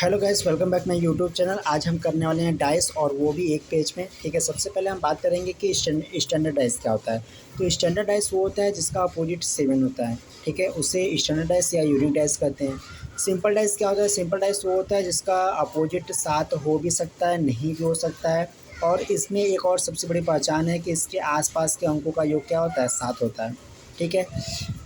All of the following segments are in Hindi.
Hello guys, welcome back my YouTube channel. आज हम करने वाले हैं डाइस, और वो भी एक पेज में। ठीक है, सबसे पहले हम बात करेंगे कि स्टैंडर्ड डाइस क्या होता है। तो स्टैंडर्ड डाइस वो होता है जिसका अपोजिट 7 होता है। ठीक है, उसे स्टैंडर्ड डाइस या यूनिक डाइस कहते हैं। सिंपल डाइस क्या होता है? सिंपल डाइस वो होता है जिसका अपोजिट 7 हो भी सकता है, नहीं भी हो सकता है। और इसमें एक और सबसे बड़ी पहचान है कि इसके आसपास के अंकों का योग क्या होता है? 7 होता है। ठीक है,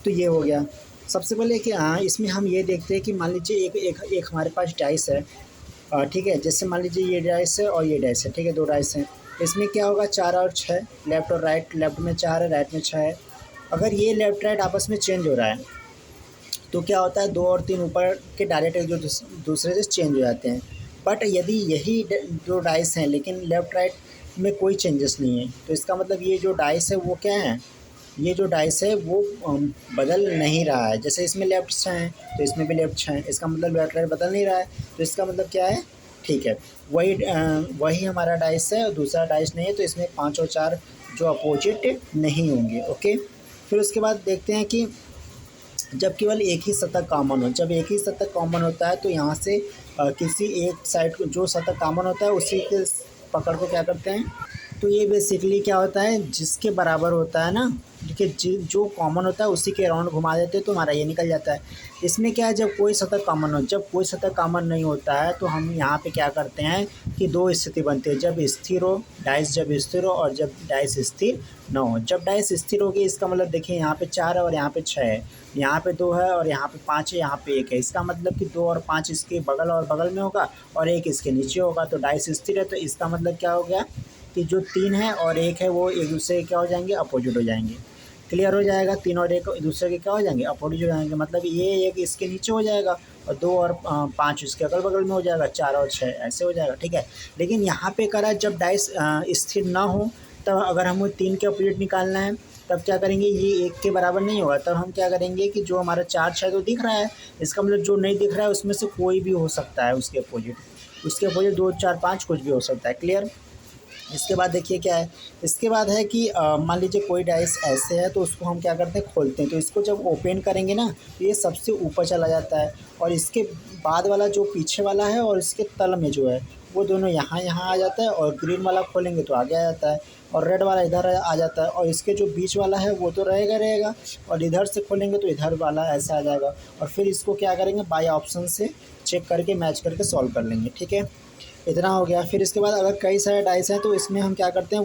तो ये हो गया। सबसे पहले कि इसमें हम ये देखते हैं कि मान लीजिए एक एक एक हमारे पास डाइस है। ठीक है, जैसे मान लीजिए ये डाइस है और ये डाइस है। ठीक है, 2 डाइस हैं। इसमें क्या होगा? 4 और 6, लेफ़्ट और राइट। लेफ़्ट में 4 है, राइट में 6 है। अगर ये लेफ़्ट राइट आपस में चेंज हो रहा है तो क्या होता है? 2 और 3 ऊपर के डायरेक्ट एक जो दूसरे से चेंज हो जाते हैं। बट यदि यही 2 डाइस हैं लेकिन लेफ़्ट राइट में कोई चेंजेस नहीं है, तो इसका मतलब ये जो डाइस है वो क्या है? ये जो डाइस है वो बदल नहीं रहा है। जैसे इसमें लेफ़्ट 6 हैं तो इसमें भी लेफ़्ट 6 हैं, इसका मतलब लेफ़्ट राइट बदल नहीं रहा है। तो इसका मतलब क्या है? ठीक है, वही हमारा डाइस है और दूसरा डाइस नहीं है, तो इसमें 5 और 4 जो अपोजिट नहीं होंगे। ओके, फिर उसके बाद देखते हैं कि जब केवल एक ही शतक कॉमन हो। जब एक ही शतक कॉमन होता है तो यहाँ से किसी एक साइड को जो शतक कॉमन होता है उसी के पकड़ को क्या करते हैं? तो ये बेसिकली क्या होता है, जिसके बराबर होता है ना, देखिए जो कॉमन होता है उसी के अराउंड घुमा देते हैं तो हमारा ये निकल जाता है। इसमें क्या है, जब कोई शतक कॉमन हो, जब कोई शतक कॉमन नहीं होता है तो हम यहाँ पे क्या करते हैं कि 2 स्थिति बनती है। जब स्थिर हो डाइस, जब स्थिर हो, और जब डाइस स्थिर न हो। जब डाइस स्थिर होगी इसका मतलब देखिए यहाँ पे 4 है और यहाँ पे 6 है, यहाँ पे 2 है और यहाँ पे 5 है, यहाँ पे 1 है। इसका मतलब कि 2 और 5 इसके बगल और बगल में होगा और 1 इसके नीचे होगा, तो डाइस स्थिर है। तो इसका मतलब क्या हो गया कि जो 3 है और 1 है वो एक दूसरे के क्या हो जाएंगे? अपोजिट हो जाएंगे। क्लियर हो जाएगा? 3 और 1 दूसरे के क्या हो जाएंगे? अपोजिट हो जाएंगे। मतलब ये एक इसके नीचे हो जाएगा और 2 और 5 इसके अगल बगल में हो जाएगा, 4 और 6 ऐसे हो जाएगा। ठीक है, लेकिन यहाँ पे करा जब डाइस स्थिर ना हो, तब अगर हमें 3 के अपोजिट निकालना है तब क्या करेंगे? ये 1 के बराबर नहीं होगा। तब हम क्या करेंगे कि जो हमारा 4 6 तो दिख रहा है, इसका मतलब जो नहीं दिख रहा है उसमें से कोई भी हो सकता है उसके अपोजिट। उसके अपोजिट 2 4 5 कुछ भी हो सकता है। क्लियर? इसके बाद देखिए क्या है, इसके बाद है कि मान लीजिए कोई डाइस ऐसे है तो उसको हम क्या करते हैं? खोलते हैं। तो इसको जब ओपन करेंगे ना तो ये सबसे ऊपर चला जाता है, और इसके बाद वाला जो पीछे वाला है और इसके तल में जो है वो दोनों यहाँ यहाँ आ जाता है, और ग्रीन वाला खोलेंगे तो आगे आ जाता है, और रेड वाला इधर आ जाता है, और इसके जो बीच वाला है वो तो रहेगा रहेगा, और इधर से खोलेंगे तो इधर वाला ऐसा आ जाएगा। और फिर इसको क्या करेंगे? बाय ऑप्शन से चेक करके मैच करके सॉल्व कर लेंगे। ठीक है, इतना हो गया। फिर इसके बाद अगर कई सारे डाइस हैं तो इसमें हम क्या करते हैं?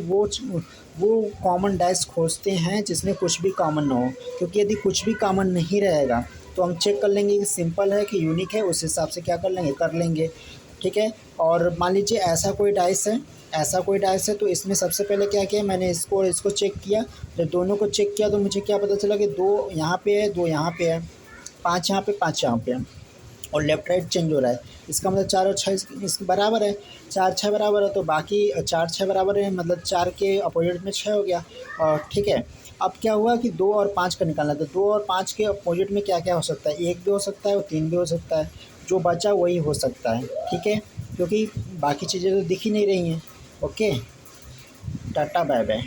वो कॉमन डाइस खोजते हैं जिसमें कुछ भी कॉमन ना हो, क्योंकि यदि कुछ भी कॉमन नहीं रहेगा तो हम चेक कर लेंगे कि सिंपल है कि यूनिक है, उस हिसाब से क्या कर लेंगे? कर लेंगे। ठीक है, और मान लीजिए ऐसा कोई डाइस है, ऐसा कोई डाइस है तो इसमें सबसे पहले क्या किया मैंने? इसको चेक किया। जब दोनों को चेक किया तो मुझे क्या पता चला कि 2 यहाँ पे है, 2 यहाँ पे है, 5 यहाँ पे, 5 यहाँ पे है, और लेफ्ट राइट चेंज हो रहा है। इसका मतलब 4 और 6 इसके बराबर है। 4 6 बराबर है तो बाकी 4 6 बराबर है, मतलब 4 के अपोजिट में 6 हो गया। और ठीक है, अब क्या हुआ कि 2 और 5 का निकालना था। 2 और 5 के अपोजिट में क्या क्या हो सकता है? 1 भी हो सकता है और 3 भी हो सकता है। जो बचा वही हो सकता है। ठीक है, क्योंकि बाकी चीज़ें तो दिख ही नहीं रही हैं। Okay, tata bye bye.